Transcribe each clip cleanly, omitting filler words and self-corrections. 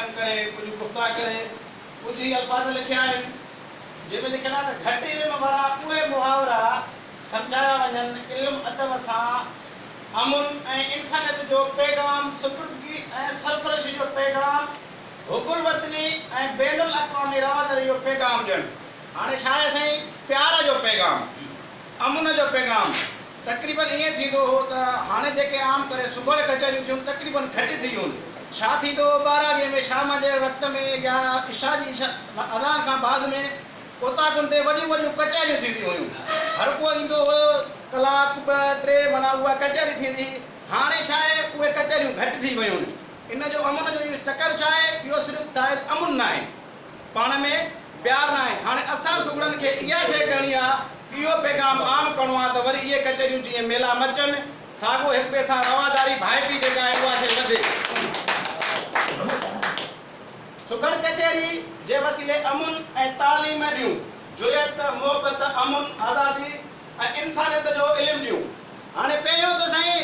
तंग करे कुछ गुफ्ता करे कुछ ही अल्फाज लिखिया आहिनि जंहिंमें लिखियल आहे त घटि इल्म वारा उहे मुहावरा सम्झाया वञनि इल्म अदब सां अमुन ऐं इंसानियत जो पैगाम सुपुर्दगी ऐं सरफरशी जो पैगाम हुबुल वतनी ऐं बैनुल अक़वामी रवादरी जो पैगाम ॾियनि। हाणे छा आहे साईं प्यार जो पैगाम अमुन जो पैगाम तक़रीबन ईअं थींदो हो त हाणे जेके आम करे सुबुह कचहरियूं थियूं तक़रीबन घटि थी वियूं छा थींदो 12 में शाम जे वक़्त में या इशा जी अज़ान खां बाद में उतां ते वॾियूं वॾियूं कचहरियूं थींदियूं हुयूं हर को ईंदो हुयो कलाक 2-3 माना उहा कचहरी थींदी। हाणे छा आहे उहे कचहरियूं घटि थी वियूं इन जो अमुन जो इहो चकर छा आहे इहो सिर्फ़ु शायदि अमुन न आहे पाण में प्यार न आहे। हाणे असां सुगड़नि खे इहा शइ करणी आहे इहो पैगाम आम करिणो आहे त वरी इहे कचहरियूं जीअं मेला मचनि साॻियो हिक ॿिए सां रवादारी भाइपी जेका आहे उहा शइ वधे। सुगड़ कचहरी जे वसीले अमुन ऐं तालीम ॾियूं जुरियत मोहबत अमुन आज़ादी ऐं इंसानियत जो इल्मु ॾियूं। हाणे पहिरियों त साईं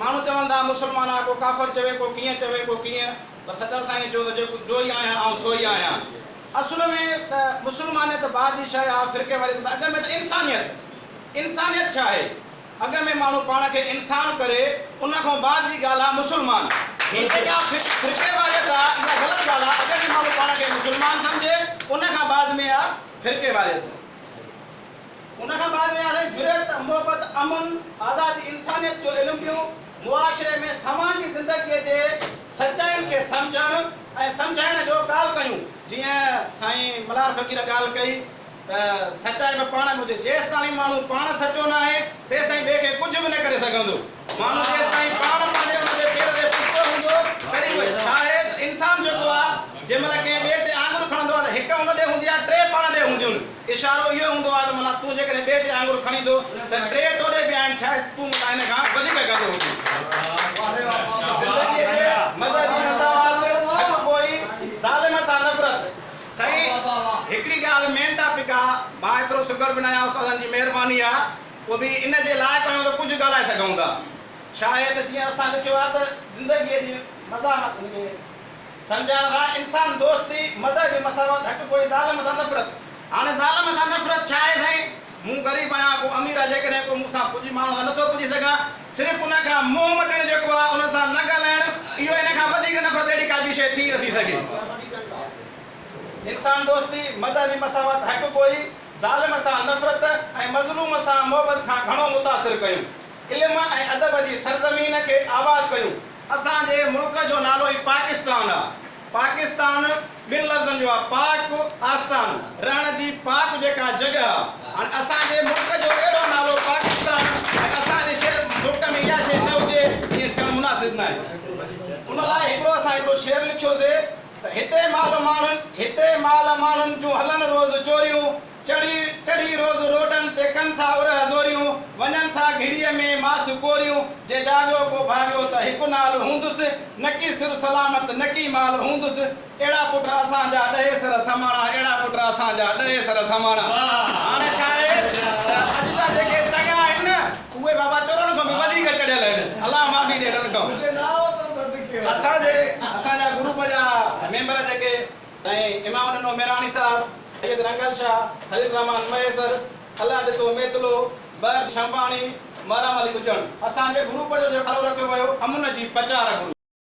माण्हू चवंदा मुस्लमान आहे को काफ़र चवे को कीअं पर सदर साईं चयो त जेको जो ई आहियां ऐं सो ई आहियां। असुल में त मुस्लमानियत बाद जी शइ आहे फिरके वारी अॻ में त इंसानियत छा आहे अॻ में माण्हू पाण खे इंसान करे उन खां बाद जी ॻाल्हि आहे मुस्लमान। हीअ जेका फिरके वारियत आहे इहा ग़लति ॻाल्हि आहे अॻ में माण्हू पाण खे मुस्लमान सम्झे उन खां बाद में आहे फिरके वारियत उन खां बाद में आहे जुरियत मोहबत अमुन आज़ादी इंसानियत जो इल्मु ॾियूं मुआशरे में समाजी ज़िंदगीअ जे सचाइनि खे सम्झणु ऐं सम्झाइण जो ॻाल्हि कयूं। जीअं साईं मलार फ़क़ीर ॻाल्हि कई त सचाई में पाण में हुजे जेसि ताईं माण्हू पाण सचो न आहे तेसि ताईं ॿिए खे कुझु बि न करे सघंदो। माण्हू जेसि ताईं पाण पंहिंजे हुनजे पेर ते पुठितो हूंदो तॾहिं उहे छा आहे त इंसान जेको आहे जंहिं महिल कंहिं ॿिए ते आङुर खणंदो आहे त हिकु हुन ॾे हूंदी आहे 3 पाण ॾे हूंदियूं आहिनि। इशारो इहो हूंदो आहे त माना तूं जेकॾहिं ॿिए ते आङुर खणींदो त 3 तोॾे बि आहिनि शायदि तूं मूंखां हिन खां वधीक कंदो हुजे। ज़िंदगीअ जे मज़हबी मसावात हक़ कोई ज़ालिम सां नफ़रत साईं हिकिड़ी ॻाल्हि मेन टॉपिक आहे मां एतिरो शुगर बि न आहियां उस्तादनि जी महिरबानी आहे उहो बि इन जे लाइक़ु आहियूं त कुझु ॻाल्हाए सघूं था। छा आहे त जीअं असां लिखियो आहे त ज़िंदगीअ जी मज़ामत सम्झण सां इंसान दोस्ती मज़हबी मसावत हक़ कोई ज़ालिम सां नफ़रत। हाणे ज़ालिम सां नफ़रत छा आहे साईं मूं ग़रीब आहियां को अमीर आहे जेकॾहिं को मूंसां पुॼी माण्हू सां नथो पुॼी सघां सिर्फ़ु उन खां मुंहुं मटणु जेको आहे उन सां न ॻाल्हाइणु इहो इन खां वधीक नफ़रत अहिड़ी का ॿी शइ थी नथी सघे। इंसान दोस्ती मज़हबी मसावत हक़ कोई ज़ालिम सां नफ़रत ऐं मज़लूम सां मोहबत खां घणो मुतासिर कयूं इल्म ऐं अदब जी सरज़मीन खे आबाद कयूं। असांजे मुल्क जो नालो ई पाकिस्तान आहे। पाकिस्तान 2 लफ़्ज़नि जो आहे पाक आस्तान रहण जी पाक जेका जॻह आहे। हाणे असांजे मुल्क जो अहिड़ो नालो पाकिस्तान ऐं असांजे शहर मुल्क में इहा शइ न हुजे ईअं थियणु मुनासिब न आहे। उन लाइ हिकिड़ो शेर लिखियोसीं त हिते माल माण्हुनि जूं हलनि रोज़ चोरियूं चढ़ी रोज़ रोडनि ते कनि था उरह दोरियूं वञनि था घिड़ीअ में मास कोरियूं जे जाॻियो को भाॻियो त हिकु नाल हूंदुसि नकी सिर सलामत नकी माल हूंदुसि अहिड़ा पुट असांजा 10 सर समाणा अहिड़ा पुट असांजा 10 सर समाणा। हाणे छा आहे त अॼु जा जेके चङा आहिनि न उहे बाबा चोरनि खां बि वधीक चढ़ियल आहिनि अलाह माफ़ी ॾे हिननि खां। असांजा ग्रुप जा मेंबर जेके ऐं इमाम ननो मेरानी साहब सैयद रंगल शाह खलील रहमान मयसर अलाह ॾितो मेतलो बर शंबाणी मराम अली उजण असांजे ग्रुप जो जेको नालो रखियो वियो अमुन जी पचार ग्रुप।